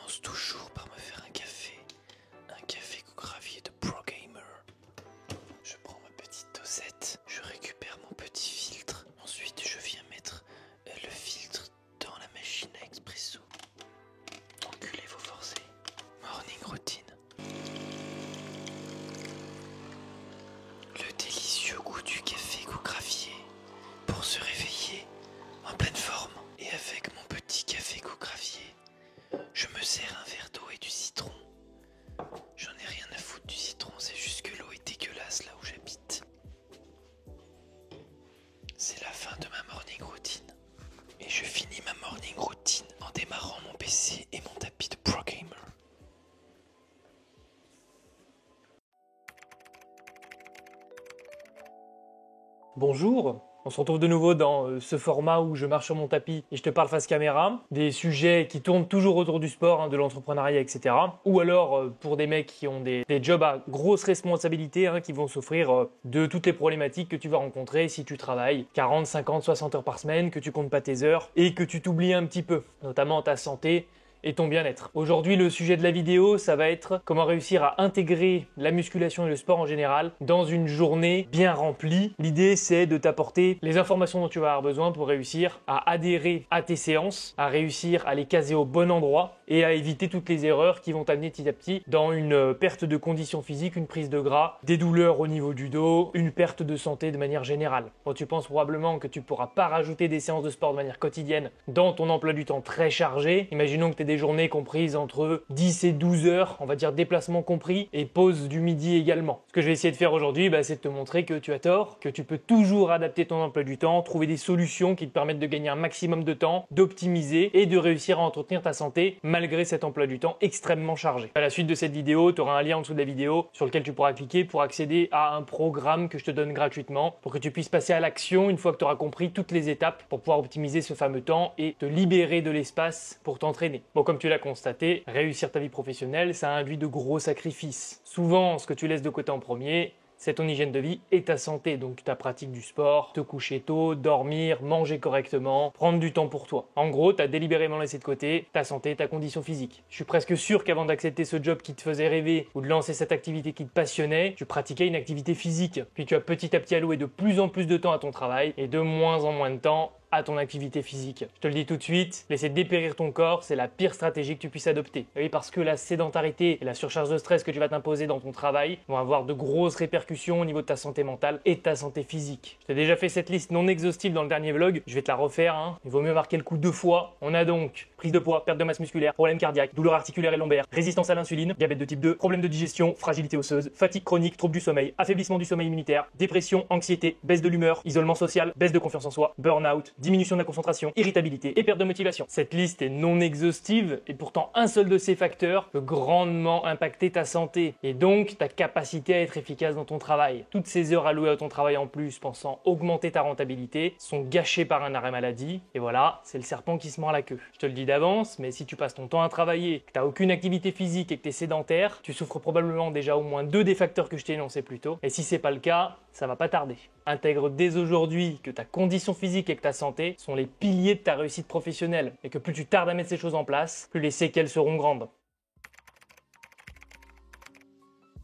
commence toujours par me faire un café gravier de Pro Gamer. Je prends ma petite dosette, je récupère mon petit filtre, ensuite je viens mettre le filtre dans la machine à expresso. Enculez vos forcés. Morning routine. Le délicieux goût du café gravier pour se réveiller en pleine forme. Et avec mon petit café gravier, je me sers un verre d'eau et du citron. J'en ai rien à foutre du citron, c'est juste que l'eau est dégueulasse là où j'habite. C'est la fin de ma morning routine. Et je finis ma morning routine en démarrant mon PC et mon tapis de Pro Gamer. Bonjour, on se retrouve de nouveau dans ce format où je marche sur mon tapis et je te parle face caméra, des sujets qui tournent toujours autour du sport, de l'entrepreneuriat, etc. Ou alors pour des mecs qui ont des jobs à grosse responsabilité, qui vont souffrir de toutes les problématiques que tu vas rencontrer si tu travailles 40, 50, 60 heures par semaine, que tu comptes pas tes heures et que tu t'oublies un petit peu, notamment ta santé et ton bien-être. Aujourd'hui, le sujet de la vidéo, ça va être comment réussir à intégrer la musculation et le sport en général dans une journée bien remplie. L'idée, c'est de t'apporter les informations dont tu vas avoir besoin pour réussir à adhérer à tes séances, à réussir à les caser au bon endroit et à éviter toutes les erreurs qui vont t'amener petit à petit dans une perte de condition physique, une prise de gras, des douleurs au niveau du dos, une perte de santé de manière générale. Bon, tu penses probablement que tu pourras pas rajouter des séances de sport de manière quotidienne dans ton emploi du temps très chargé. Imaginons que tu des journées comprises entre 10 et 12 heures, on va dire déplacement compris, et pause du midi également. Ce que je vais essayer de faire aujourd'hui, c'est de te montrer que tu as tort, que tu peux toujours adapter ton emploi du temps, trouver des solutions qui te permettent de gagner un maximum de temps, d'optimiser et de réussir à entretenir ta santé malgré cet emploi du temps extrêmement chargé. À la suite de cette vidéo, tu auras un lien en dessous de la vidéo sur lequel tu pourras cliquer pour accéder à un programme que je te donne gratuitement pour que tu puisses passer à l'action une fois que tu auras compris toutes les étapes pour pouvoir optimiser ce fameux temps et te libérer de l'espace pour t'entraîner. Bon, comme tu l'as constaté, réussir ta vie professionnelle, ça induit de gros sacrifices. Souvent, ce que tu laisses de côté en premier, c'est ton hygiène de vie et ta santé, donc ta pratique du sport, te coucher tôt, dormir, manger correctement, prendre du temps pour toi. En gros, tu as délibérément laissé de côté ta santé, ta condition physique. Je suis presque sûr qu'avant d'accepter ce job qui te faisait rêver ou de lancer cette activité qui te passionnait, tu pratiquais une activité physique. Puis tu as petit à petit alloué de plus en plus de temps à ton travail et de moins en moins de temps à ton activité physique. Je te le dis tout de suite, laisser dépérir ton corps, c'est la pire stratégie que tu puisses adopter. Et oui, parce que la sédentarité et la surcharge de stress que tu vas t'imposer dans ton travail vont avoir de grosses répercussions au niveau de ta santé mentale et de ta santé physique. Je t'ai déjà fait cette liste non exhaustive dans le dernier vlog, je vais te la refaire. Il vaut mieux marquer le coup 2 fois. On a donc prise de poids, perte de masse musculaire, problème cardiaque, douleur articulaire et lombaire, résistance à l'insuline, diabète de type 2, problème de digestion, fragilité osseuse, fatigue chronique, trouble du sommeil, affaiblissement du sommeil immunitaire, dépression, anxiété, baisse de l'humeur, isolement social, baisse de confiance en soi, burn-out, diminution de la concentration, irritabilité et perte de motivation. Cette liste est non exhaustive et pourtant un seul de ces facteurs peut grandement impacter ta santé et donc ta capacité à être efficace dans ton travail. Toutes ces heures allouées à ton travail en plus pensant augmenter ta rentabilité sont gâchées par un arrêt maladie et voilà, c'est le serpent qui se mord la queue. Je te le dis d'avance, mais si tu passes ton temps à travailler, que tu n'as aucune activité physique et que tu es sédentaire, tu souffres probablement déjà au moins 2 des facteurs que je t'ai énoncés plus tôt et si c'est pas le cas, ça va pas tarder. Intègre dès aujourd'hui que ta condition physique et que ta santé sont les piliers de ta réussite professionnelle et que plus tu tardes à mettre ces choses en place, plus les séquelles seront grandes.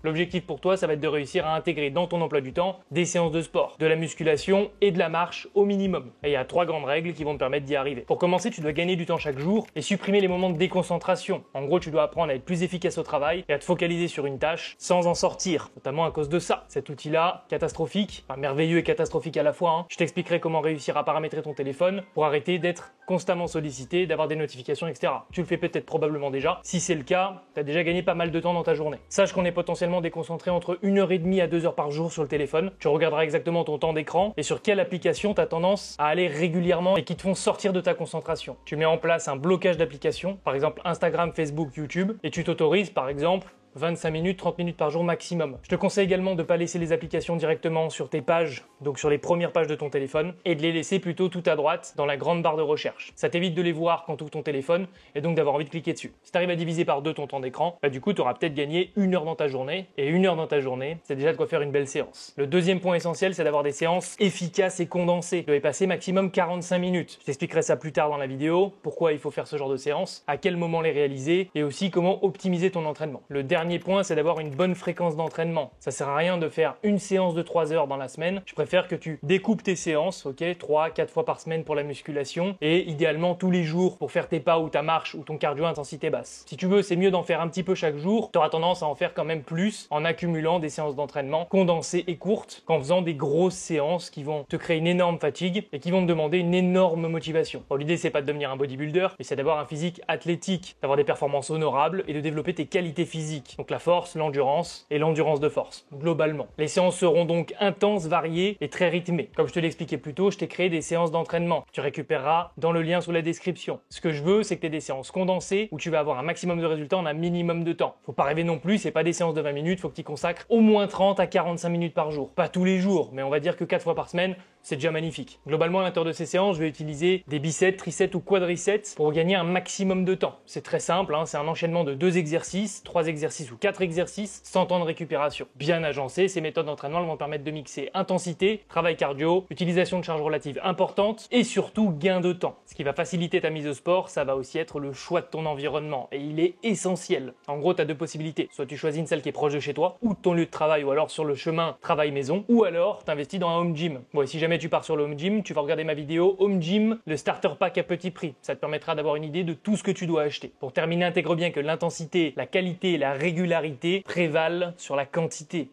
L'objectif pour toi, ça va être de réussir à intégrer dans ton emploi du temps des séances de sport, de la musculation et de la marche au minimum. Et il y a 3 grandes règles qui vont te permettre d'y arriver. Pour commencer, tu dois gagner du temps chaque jour et supprimer les moments de déconcentration. En gros, tu dois apprendre à être plus efficace au travail et à te focaliser sur une tâche sans en sortir, notamment à cause de ça. Cet outil-là, catastrophique, merveilleux et catastrophique à la fois. Je t'expliquerai comment réussir à paramétrer ton téléphone pour arrêter d'être constamment sollicité, d'avoir des notifications, etc. Tu le fais peut-être probablement déjà. Si c'est le cas, tu as déjà gagné pas mal de temps dans ta journée. Sache qu'on est potentiellement déconcentré entre 1h30 à 2 heures par jour sur le téléphone. Tu regarderas exactement ton temps d'écran et sur quelle application tu as tendance à aller régulièrement et qui te font sortir de ta concentration. Tu mets en place un blocage d'applications, par exemple Instagram, Facebook, YouTube, et tu t'autorises par exemple 25 minutes, 30 minutes par jour maximum. Je te conseille également de ne pas laisser les applications directement sur tes pages, donc sur les premières pages de ton téléphone, et de les laisser plutôt tout à droite dans la grande barre de recherche. Ça t'évite de les voir quand tu ouvres ton téléphone et donc d'avoir envie de cliquer dessus. Si tu arrives à diviser par 2 ton temps d'écran, du coup tu auras peut-être gagné 1 heure dans ta journée, et 1 heure dans ta journée, c'est déjà de quoi faire une belle séance. Le deuxième point essentiel, c'est d'avoir des séances efficaces et condensées. Tu dois y passer maximum 45 minutes. Je t'expliquerai ça plus tard dans la vidéo, pourquoi il faut faire ce genre de séance, à quel moment les réaliser, et aussi comment optimiser ton entraînement. Le dernier point, c'est d'avoir une bonne fréquence d'entraînement. Ça sert à rien de faire une séance de 3 heures dans la semaine. Je préfère que tu découpes tes séances, 3-4 fois par semaine pour la musculation, et idéalement tous les jours pour faire tes pas ou ta marche ou ton cardio à intensité basse. Si tu veux, c'est mieux d'en faire un petit peu chaque jour. Tu auras tendance à en faire quand même plus en accumulant des séances d'entraînement condensées et courtes qu'en faisant des grosses séances qui vont te créer une énorme fatigue et qui vont te demander une énorme motivation. Bon, l'idée, c'est pas de devenir un bodybuilder, mais c'est d'avoir un physique athlétique, d'avoir des performances honorables et de développer tes qualités physiques. Donc la force, l'endurance et l'endurance de force, globalement. Les séances seront donc intenses, variées et très rythmées. Comme je te l'expliquais plus tôt, je t'ai créé des séances d'entraînement. Tu récupéreras dans le lien sous la description. Ce que je veux, c'est que tu aies des séances condensées où tu vas avoir un maximum de résultats en un minimum de temps. Faut pas rêver non plus, c'est pas des séances de 20 minutes, faut que tu y consacres au moins 30 à 45 minutes par jour. Pas tous les jours, mais on va dire que 4 fois par semaine, c'est déjà magnifique. Globalement, à l'intérieur de ces séances, je vais utiliser des biceps, triceps ou quadriceps pour gagner un maximum de temps. C'est très simple, c'est un enchaînement de 2 exercices, 3 exercices ou 4 exercices sans temps de récupération. Bien agencé, ces méthodes d'entraînement vont permettre de mixer intensité, travail cardio, utilisation de charge relative importante et surtout gain de temps. Ce qui va faciliter ta mise au sport, ça va aussi être le choix de ton environnement et il est essentiel. En gros, tu as 2 possibilités. Soit tu choisis une salle qui est proche de chez toi ou de ton lieu de travail ou alors sur le chemin travail-maison ou alors tu investis dans un home gym. Bon, si jamais tu pars sur le home gym, tu vas regarder ma vidéo Home Gym, le starter pack à petit prix. Ça te permettra d'avoir une idée de tout ce que tu dois acheter. Pour terminer, intègre bien que l'intensité, la qualité et la régularité prévalent sur la quantité.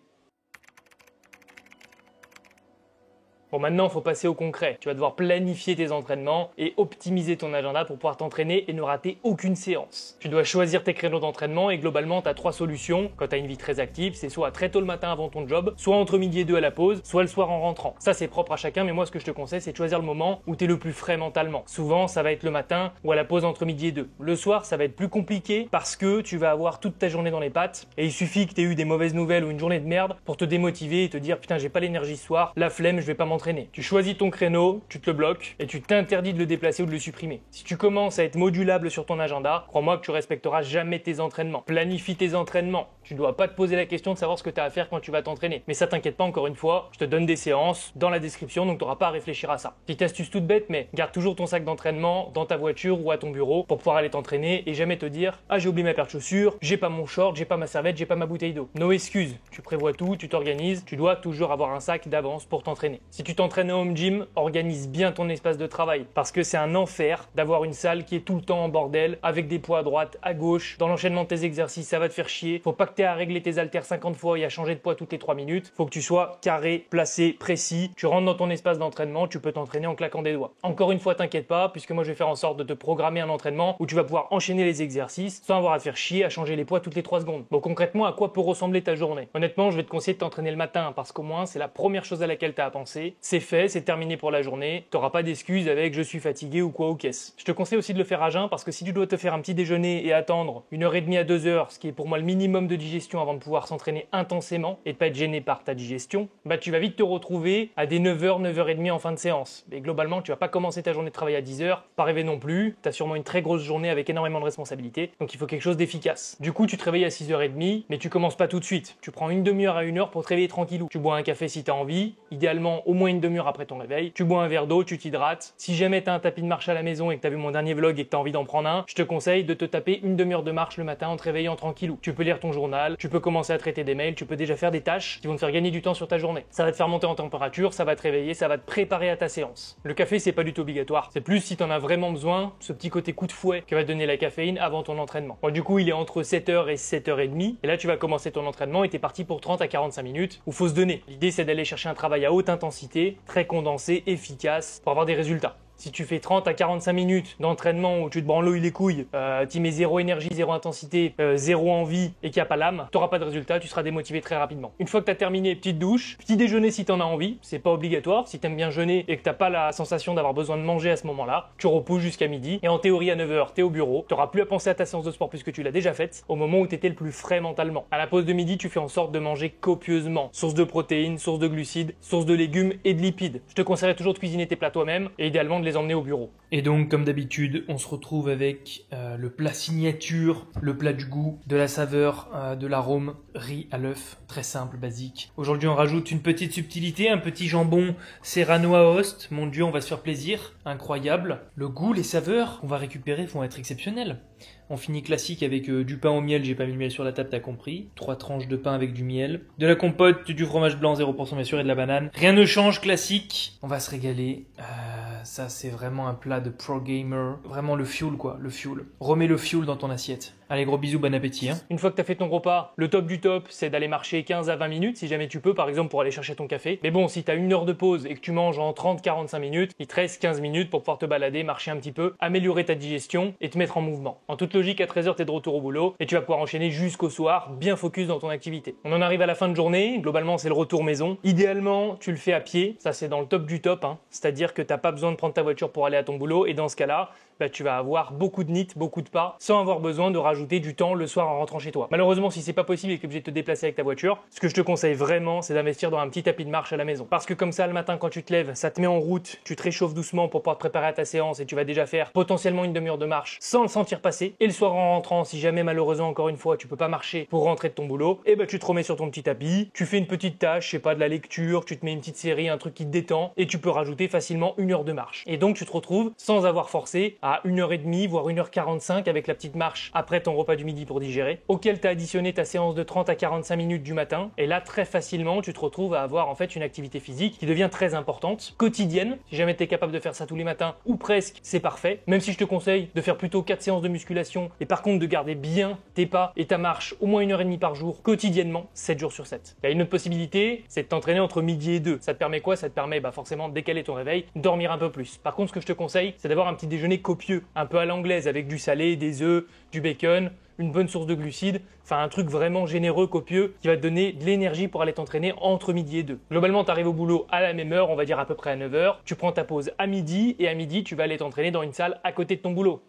Bon, maintenant, il faut passer au concret. Tu vas devoir planifier tes entraînements et optimiser ton agenda pour pouvoir t'entraîner et ne rater aucune séance. Tu dois choisir tes créneaux d'entraînement et globalement, tu as 3 solutions. Quand tu as une vie très active, c'est soit très tôt le matin avant ton job, soit entre midi et 2 à la pause, soit le soir en rentrant. Ça, c'est propre à chacun, mais moi, ce que je te conseille, c'est de choisir le moment où tu es le plus frais mentalement. Souvent, ça va être le matin ou à la pause entre midi et 2. Le soir, ça va être plus compliqué parce que tu vas avoir toute ta journée dans les pattes et il suffit que tu aies eu des mauvaises nouvelles ou une journée de merde pour te démotiver et te dire putain, j'ai pas l'énergie ce soir, la flemme, je vais pas m'entraîner. Tu choisis ton créneau, tu te le bloques et tu t'interdis de le déplacer ou de le supprimer. Si tu commences à être modulable sur ton agenda, crois-moi que tu respecteras jamais tes entraînements. Planifie tes entraînements. Tu ne dois pas te poser la question de savoir ce que tu as à faire quand tu vas t'entraîner. Mais ça t'inquiète pas, encore une fois, je te donne des séances dans la description, donc tu n'auras pas à réfléchir à ça. Petite astuce toute bête, mais garde toujours ton sac d'entraînement dans ta voiture ou à ton bureau pour pouvoir aller t'entraîner et jamais te dire « Ah, j'ai oublié ma paire de chaussures, j'ai pas mon short, j'ai pas ma serviette, j'ai pas ma bouteille d'eau. » No excuse. Tu prévois tout, tu t'organises, tu dois toujours avoir un sac d'avance pour t'entraîner. Si tu t'entraînes au home gym, organise bien ton espace de travail parce que c'est un enfer d'avoir une salle qui est tout le temps en bordel avec des poids à droite, à gauche. Dans l'enchaînement de tes exercices, ça va te faire chier. Faut pas que tu aies à régler tes haltères 50 fois et à changer de poids toutes les 3 minutes. Faut que tu sois carré, placé, précis. Tu rentres dans ton espace d'entraînement, tu peux t'entraîner en claquant des doigts. Encore une fois, t'inquiète pas, puisque moi je vais faire en sorte de te programmer un entraînement où tu vas pouvoir enchaîner les exercices sans avoir à te faire chier à changer les poids toutes les 3 secondes. Bon, concrètement, à quoi peut ressembler ta journée? Honnêtement, je vais te conseiller de t'entraîner le matin parce qu'au moins c'est la première chose à laquelle tu as à penser. C'est fait, c'est terminé pour la journée. T'auras pas d'excuses avec je suis fatigué ou quoi aux caisses. Je te conseille aussi de le faire à jeun parce que si tu dois te faire un petit déjeuner et attendre 1h30 à 2h, ce qui est pour moi le minimum de digestion avant de pouvoir s'entraîner intensément et de pas être gêné par ta digestion, bah tu vas vite te retrouver à des 9h, 9h30 en fin de séance. Et globalement, tu vas pas commencer ta journée de travail à 10h, pas rêver non plus, tu as sûrement une très grosse journée avec énormément de responsabilités, donc il faut quelque chose d'efficace. Du coup, tu te réveilles à 6h30, mais tu commences pas tout de suite. Tu prends une demi-heure à 1h pour te réveiller tranquillou. Tu bois un café si tu as envie, idéalement au moins une demi-heure après ton réveil. Tu bois un verre d'eau, tu t'hydrates. Si jamais tu as un tapis de marche à la maison et que tu as vu mon dernier vlog et que tu as envie d'en prendre un, je te conseille de te taper une demi-heure de marche le matin en te réveillant tranquillou. Tu peux lire ton journal, tu peux commencer à traiter des mails, tu peux déjà faire des tâches qui vont te faire gagner du temps sur ta journée. Ça va te faire monter en température, ça va te réveiller, ça va te préparer à ta séance. Le café, c'est pas du tout obligatoire. C'est plus si tu en as vraiment besoin, ce petit côté coup de fouet que va te donner la caféine avant ton entraînement. Bon, du coup, il est entre 7h et 7h30 et là tu vas commencer ton entraînement et t'es parti pour 30 à 45 minutes où faut se donner. L'idée, c'est d'aller chercher un travail à haute intensité, très condensé, efficace pour avoir des résultats. Si tu fais 30 à 45 minutes d'entraînement où tu te branlouilles les couilles, tu mets zéro énergie, zéro intensité, zéro envie et qu'il n'y a pas l'âme, tu n'auras pas de résultat, tu seras démotivé très rapidement. Une fois que tu as terminé, petite douche, petit déjeuner si tu en as envie, c'est pas obligatoire. Si tu aimes bien jeûner et que tu n'as pas la sensation d'avoir besoin de manger à ce moment-là, tu repousses jusqu'à midi et en théorie à 9h, tu es au bureau, tu n'auras plus à penser à ta séance de sport puisque tu l'as déjà faite au moment où tu étais le plus frais mentalement. À la pause de midi, tu fais en sorte de manger copieusement. Source de protéines, source de glucides, source de légumes et de lipides. Je te conseillerais toujours de cuisiner tes plats toi-même et idéalement de les emmener au bureau. Et donc, comme d'habitude, on se retrouve avec le plat signature, le plat du goût, de la saveur, de l'arôme, riz à l'œuf, très simple, basique. Aujourd'hui, on rajoute une petite subtilité, un petit jambon serrano à Host. Mon Dieu, on va se faire plaisir, incroyable. Le goût, les saveurs qu'on va récupérer vont être exceptionnelles. On finit classique avec du pain au miel, j'ai pas mis le miel sur la table, t'as compris. 3 tranches de pain avec du miel, de la compote, du fromage blanc 0% bien sûr et de la banane. Rien ne change, classique. On va se régaler. Ça c'est vraiment un plat de pro gamer. Vraiment le fuel quoi, le fuel. Remets le fuel dans ton assiette. Allez, gros bisous, bon appétit. Une fois que tu as fait ton repas, le top du top, c'est d'aller marcher 15 à 20 minutes, si jamais tu peux, par exemple, pour aller chercher ton café. Mais bon, si tu as 1 heure de pause et que tu manges en 30-45 minutes, il te reste 15 minutes pour pouvoir te balader, marcher un petit peu, améliorer ta digestion et te mettre en mouvement. En toute logique, à 13h, tu es de retour au boulot et tu vas pouvoir enchaîner jusqu'au soir, bien focus dans ton activité. On en arrive à la fin de journée, globalement, c'est le retour maison. Idéalement, tu le fais à pied, ça c'est dans le top du top, c'est-à-dire que tu n'as pas besoin de prendre ta voiture pour aller à ton boulot et dans ce cas-là, tu vas avoir beaucoup de NEAT, beaucoup de pas, sans avoir besoin de rajouter du temps le soir en rentrant chez toi. Malheureusement, si c'est pas possible et que tu es obligé de te déplacer avec ta voiture, ce que je te conseille vraiment, c'est d'investir dans un petit tapis de marche à la maison. Parce que comme ça, le matin, quand tu te lèves, ça te met en route, tu te réchauffes doucement pour pouvoir te préparer à ta séance et tu vas déjà faire potentiellement une demi-heure de marche sans le sentir passer. Et le soir en rentrant, si jamais malheureusement, encore une fois, tu peux pas marcher pour rentrer de ton boulot, et tu te remets sur ton petit tapis, tu fais une petite tâche, je sais pas, de la lecture, tu te mets une petite série, un truc qui te détend et tu peux rajouter facilement 1 heure de marche. Et donc, tu te retrouves sans avoir forcé à 1h30, voire 1h45 avec la petite marche après ton repas du midi pour digérer, auquel tu as additionné ta séance de 30 à 45 minutes du matin. Et là, très facilement, tu te retrouves à avoir en fait une activité physique qui devient très importante, quotidienne. Si jamais tu es capable de faire ça tous les matins ou presque, c'est parfait. Même si je te conseille de faire plutôt 4 séances de musculation et par contre de garder bien tes pas et ta marche au moins 1h30 par jour, quotidiennement, 7 jours sur 7. Il y a une autre possibilité, c'est de t'entraîner entre midi et 2. Ça te permet quoi? Ça te permet forcément de décaler ton réveil, dormir un peu plus. Par contre, ce que je te conseille, c'est d'avoir un petit déjeuner copieux, un peu à l'anglaise avec du salé, des œufs, du bacon, une bonne source de glucides, enfin un truc vraiment généreux, copieux, qui va te donner de l'énergie pour aller t'entraîner entre midi et 2. Globalement, tu arrives au boulot à la même heure, on va dire à peu près à 9h, tu prends ta pause à midi et à midi, tu vas aller t'entraîner dans une salle à côté de ton boulot.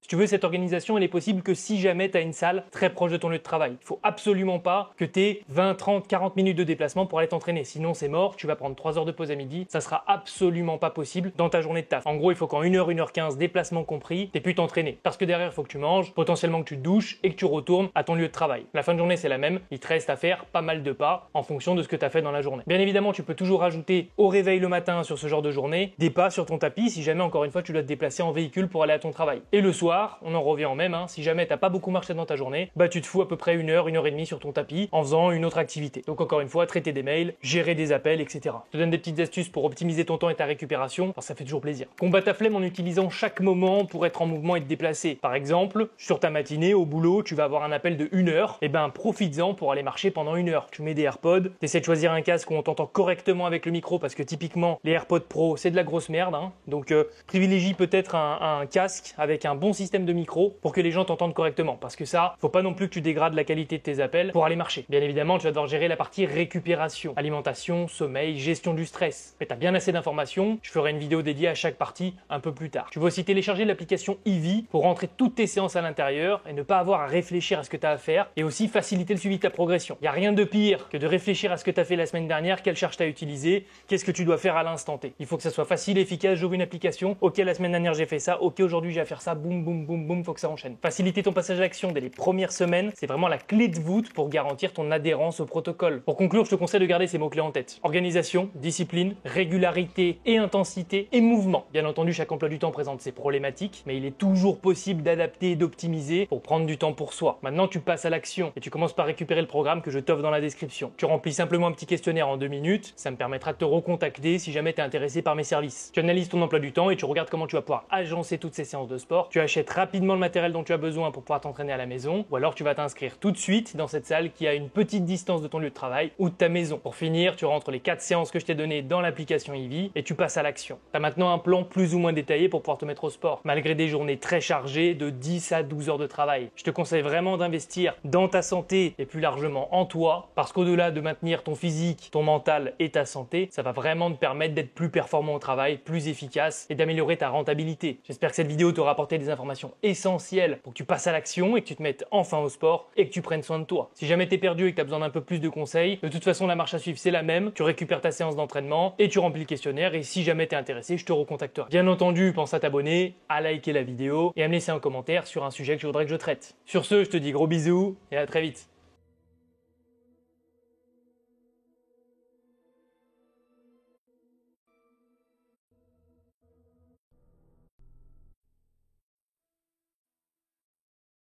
Si tu veux, cette organisation, elle est possible que si jamais tu as une salle très proche de ton lieu de travail. Il faut absolument pas que tu aies 20, 30, 40 minutes de déplacement pour aller t'entraîner. Sinon, c'est mort, tu vas prendre 3 heures de pause à midi. Ça sera absolument pas possible dans ta journée de taf. En gros, il faut qu'en 1h, 1h15, déplacement compris, tu pu t'entraîner. Parce que derrière, il faut que tu manges, potentiellement que tu te douches et que tu retournes à ton lieu de travail. La fin de journée, c'est la même. Il te reste à faire pas mal de pas en fonction de ce que tu as fait dans la journée. Bien évidemment, tu peux toujours rajouter au réveil le matin sur ce genre de journée des pas sur ton tapis si jamais, encore une fois, tu dois te déplacer en véhicule pour aller à ton travail. Et le soir, on en revient au même, si jamais t'as pas beaucoup marché dans ta journée, tu te fous à peu près 1 heure, 1h30 sur ton tapis en faisant une autre activité. Donc encore une fois, traiter des mails, gérer des appels, etc. Je te donne des petites astuces pour optimiser ton temps et ta récupération, ça fait toujours plaisir. Combat ta flemme en utilisant chaque moment pour être en mouvement et te déplacer. Par exemple, sur ta matinée, au boulot, tu vas avoir un appel de 1 heure, profites-en pour aller marcher pendant 1 heure. Tu mets des AirPods, t'essaies de choisir un casque où on t'entend correctement avec le micro parce que typiquement, les AirPods Pro, c'est de la grosse merde, donc privilégie peut-être un casque avec un bon système de micro pour que les gens t'entendent correctement. Parce que ça, faut pas non plus que tu dégrades la qualité de tes appels pour aller marcher. Bien évidemment, tu vas devoir gérer la partie récupération, alimentation, sommeil, gestion du stress. Mais tu as bien assez d'informations, je ferai une vidéo dédiée à chaque partie un peu plus tard. Tu vas aussi télécharger l'application Eevee pour rentrer toutes tes séances à l'intérieur et ne pas avoir à réfléchir à ce que tu as à faire et aussi faciliter le suivi de ta progression. Il n'y a rien de pire que de réfléchir à ce que tu as fait la semaine dernière, quelle charge tu as utilisée, qu'est-ce que tu dois faire à l'instant T. Il faut que ça soit facile, efficace, j'ouvre une application, ok la semaine dernière j'ai fait ça, ok aujourd'hui j'ai à faire ça, boum boum boum, boum, boum, faut que ça enchaîne. Faciliter ton passage à l'action dès les premières semaines, c'est vraiment la clé de voûte pour garantir ton adhérence au protocole. Pour conclure, je te conseille de garder ces mots-clés en tête. Organisation, discipline, régularité et intensité et mouvement. Bien entendu, chaque emploi du temps présente ses problématiques, mais il est toujours possible d'adapter et d'optimiser pour prendre du temps pour soi. Maintenant, tu passes à l'action et tu commences par récupérer le programme que je t'offre dans la description. Tu remplis simplement un petit questionnaire en 2 minutes, ça me permettra de te recontacter si jamais tu es intéressé par mes services. Tu analyses ton emploi du temps et tu regardes comment tu vas pouvoir agencer toutes ces séances de sport. Tu achètes rapidement le matériel dont tu as besoin pour pouvoir t'entraîner à la maison, ou alors tu vas t'inscrire tout de suite dans cette salle qui a une petite distance de ton lieu de travail ou de ta maison. Pour finir, tu rentres les 4 séances que je t'ai données dans l'application Eevee et tu passes à l'action. Tu as maintenant un plan plus ou moins détaillé pour pouvoir te mettre au sport, malgré des journées très chargées de 10 à 12 heures de travail. Je te conseille vraiment d'investir dans ta santé et plus largement en toi, parce qu'au-delà de maintenir ton physique, ton mental et ta santé, ça va vraiment te permettre d'être plus performant au travail, plus efficace et d'améliorer ta rentabilité. J'espère que cette vidéo t'aura apporté des informations essentielles pour que tu passes à l'action et que tu te mettes enfin au sport et que tu prennes soin de toi. Si jamais t'es perdu et que tu as besoin d'un peu plus de conseils, de toute façon la marche à suivre c'est la même, tu récupères ta séance d'entraînement et tu remplis le questionnaire et si jamais t'es intéressé, je te recontacterai. Bien entendu, pense à t'abonner, à liker la vidéo et à me laisser un commentaire sur un sujet que je voudrais que je traite. Sur ce, je te dis gros bisous et à très vite.